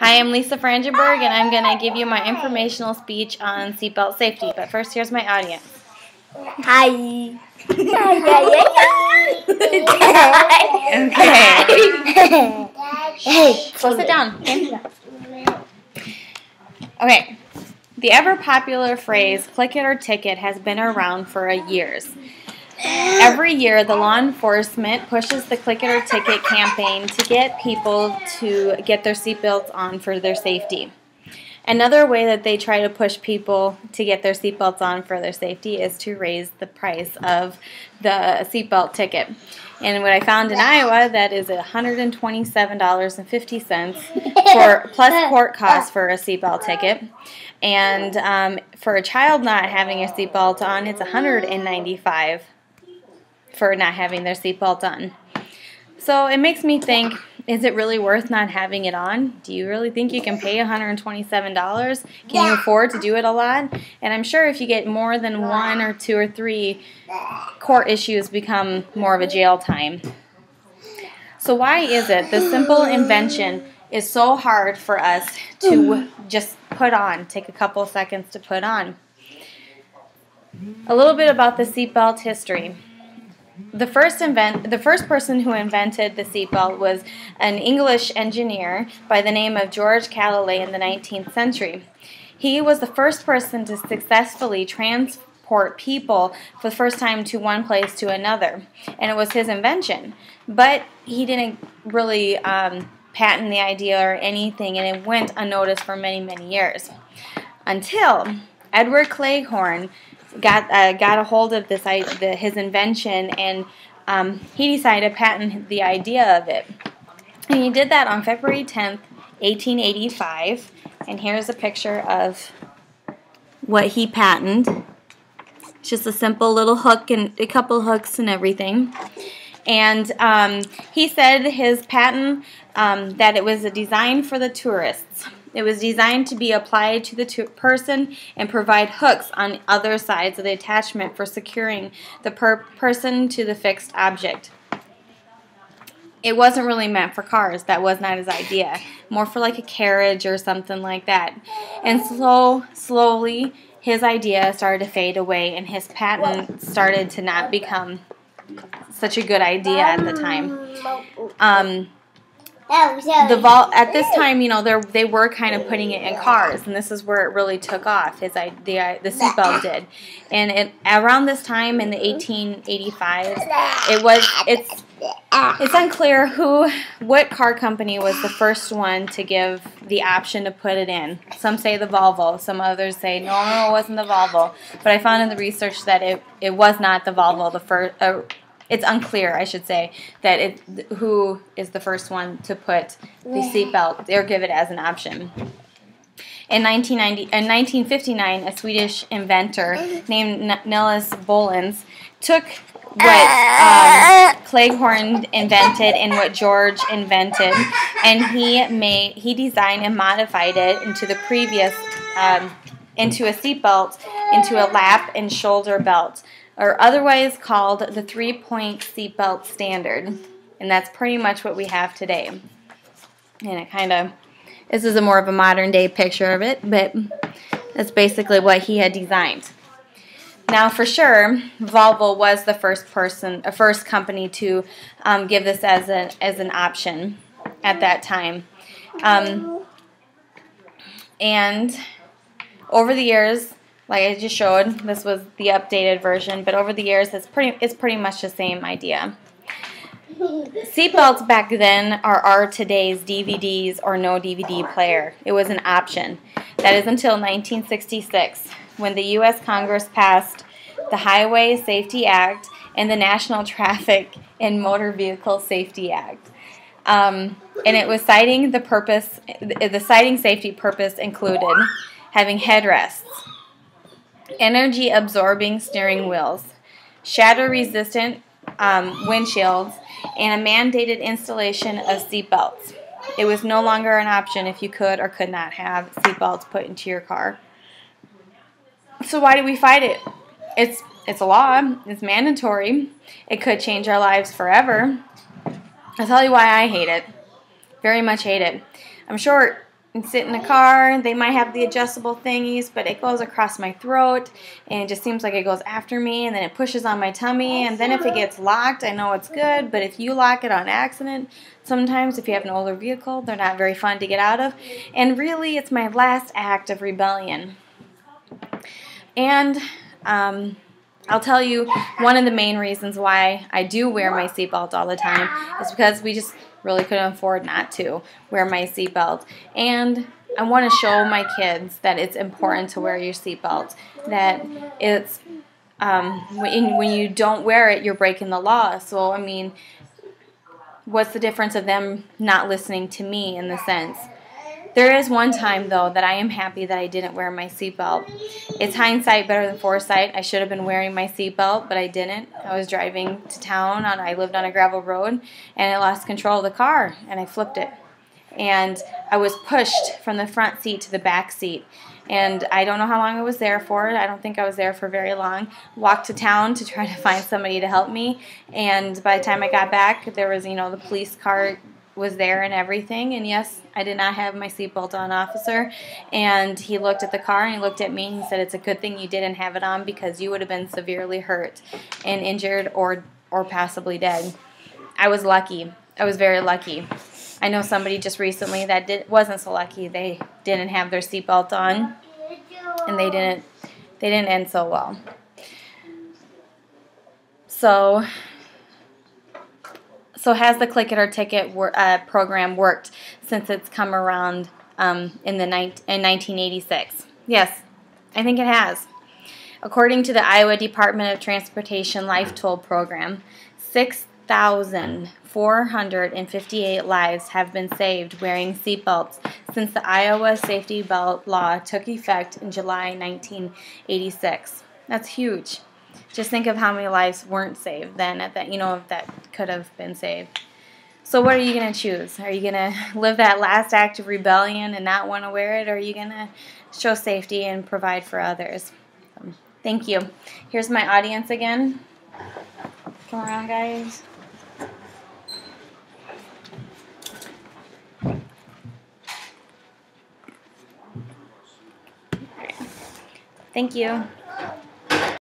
Hi, I'm Lisa Frangenberg, and I'm going to give you my informational speech on seatbelt safety. But first, here's my audience. Hi. Okay. So sit down. Okay. The ever-popular phrase, click it or ticket, has been around for years. Every year, the law enforcement pushes the click it or ticket campaign to get people to get their seatbelts on for their safety. Another way that they try to push people to get their seatbelts on for their safety is to raise the price of the seatbelt ticket. And what I found in Iowa, that is $127.50 for plus court costs for a seatbelt ticket. And for a child not having a seatbelt on, it's $195 for not having their seatbelt on. So it makes me think, is it really worth not having it on? Do you really think you can pay $127? Can you afford to do it a lot? And I'm sure if you get more than 1 or 2 or 3, court issues become more of a jail time. So why is it the simple invention is so hard for us to just put on, take a couple seconds to put on? A little bit about the seatbelt history. The first person who invented the seatbelt was an English engineer by the name of George Calalay in the 19th century. He was the first person to successfully transport people for the first time to one place to another, and it was his invention. But he didn't really patent the idea or anything, and it went unnoticed for many, many years until Edward Cleghorn got a hold of his invention, and he decided to patent the idea of it. And he did that on February 10th, 1885. And here's a picture of what he patented. It's just a simple little hook and a couple hooks and everything. And he said his patent that it was a design for the tourists. It was designed to be applied to the person and provide hooks on other sides of the attachment for securing the person to the fixed object. It wasn't really meant for cars. That was not his idea. More for like a carriage or something like that. And slowly, his idea started to fade away, and his patent started to not become such a good idea at the time. At this time, you know, they were kind of putting it in cars, and this is where it really took off. The seatbelt did, and around this time in the 1885s, it's unclear what car company was the first one to give the option to put it in. Some say the Volvo, some others say no, it wasn't the Volvo. But I found in the research that it was not the Volvo. It's unclear, I should say, that who is the first one to put the seatbelt or give it as an option. In 1959, a Swedish inventor named Nils Bohlins took what Cleghorn invented and what George invented, and he designed and modified it into the previous into a seatbelt, into a lap and shoulder belt, or otherwise called the 3-point seatbelt standard. And that's pretty much what we have today. And this is more of a modern day picture of it, but that's basically what he had designed. Now, for sure, Volvo was the first company to give this as an option at that time. And over the years, like I just showed, this was the updated version, but over the years, it's pretty much the same idea. Seatbelts back then are today's DVDs or no DVD player. It was an option. That is until 1966, when the U.S. Congress passed the Highway Safety Act and the National Traffic and Motor Vehicle Safety Act. And it was citing the citing safety purpose included having headrests, energy-absorbing steering wheels, shatter-resistant windshields, and a mandated installation of seatbelts. It was no longer an option if you could or could not have seatbelts put into your car. So why do we fight it? It's a law. It's mandatory. It could change our lives forever. I'll tell you why I hate it. Very much hate it. I'm sure and sit in the car. They might have the adjustable thingies, but it goes across my throat, and it just seems like it goes after me, and then it pushes on my tummy, and then if it gets locked, I know it's good, but if you lock it on accident, sometimes if you have an older vehicle, they're not very fun to get out of, and really, it's my last act of rebellion. And I'll tell you, one of the main reasons why I do wear my seatbelt all the time is because we just really couldn't afford not to wear my seatbelt. And I want to show my kids that it's important to wear your seatbelt, that it's when you don't wear it, you're breaking the law. So, I mean, what's the difference of them not listening to me in the sense? There is one time, though, that I am happy that I didn't wear my seatbelt. It's hindsight better than foresight. I should have been wearing my seatbelt, but I didn't. I was driving to town. I lived on a gravel road, and I lost control of the car, and I flipped it. And I was pushed from the front seat to the back seat. And I don't know how long I was there for. I don't think I was there for very long. Walked to town to try to find somebody to help me. And by the time I got back, there was, the police car was there and everything, and yes, I did not have my seatbelt on, officer, and he looked at the car and he looked at me and he said, it's a good thing you didn't have it on because you would have been severely hurt and injured or possibly dead. I was lucky. I was very lucky. I know somebody just recently that wasn't so lucky. They didn't have their seatbelt on, and they didn't end so well. So has the Click It or Ticket program worked since it's come around in 1986? Yes, I think it has. According to the Iowa Department of Transportation Life Toll Program, 6,458 lives have been saved wearing seatbelts since the Iowa safety belt law took effect in July 1986. That's huge. Just think of how many lives weren't saved then that could have been saved. So what are you going to choose? Are you going to live that last act of rebellion and not want to wear it, or are you going to show safety and provide for others? Thank you. Here's my audience again. Come around, guys. Thank you.